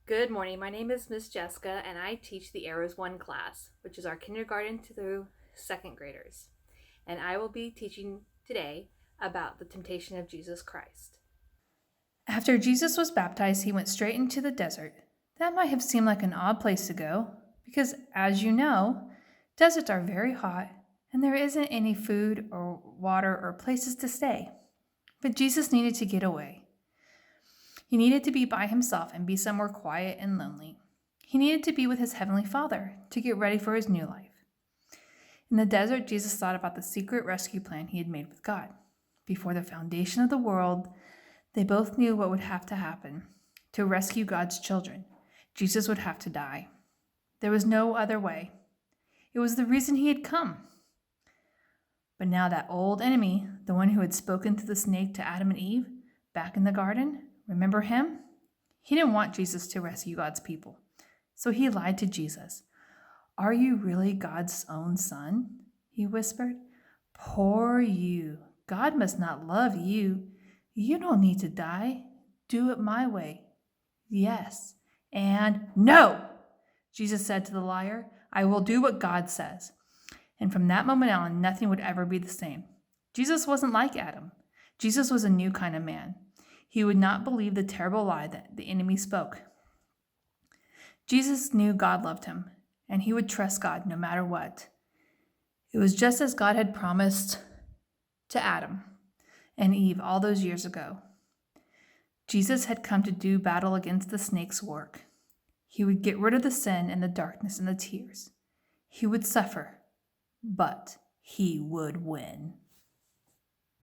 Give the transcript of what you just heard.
Good morning. My name is Miss Jessica, and I teach the Arrows 1 class, which is our kindergarten through second graders. And I will be teaching today about the temptation of Jesus Christ. After Jesus was baptized, he went straight into the desert. That might have seemed like an odd place to go, because, as you know, deserts are very hot, and there isn't any food or water or places to stay. But Jesus needed to get away. He needed to be by himself and be somewhere quiet and lonely. He needed to be with his heavenly Father to get ready for his new life. In the desert, Jesus thought about the secret rescue plan he had made with God. Before the foundation of the world, they both knew what would have to happen. To rescue God's children, Jesus would have to die. There was no other way. It was the reason he had come. But now that old enemy, the one who had spoken to the snake to Adam and Eve back in the garden, remember him? He didn't want Jesus to rescue God's people. So he lied to Jesus. "Are you really God's own son?" he whispered. "Poor you. God must not love you. You don't need to die. Do it my way." "Yes." And "No!" Jesus said to the liar. "I will do what God says." And from that moment on, nothing would ever be the same. Jesus wasn't like Adam. Jesus was a new kind of man. He would not believe the terrible lie that the enemy spoke. Jesus knew God loved him, and he would trust God no matter what. It was just as God had promised to Adam and Eve all those years ago. Jesus had come to do battle against the snake's work. He would get rid of the sin and the darkness and the tears. He would suffer, but he would win.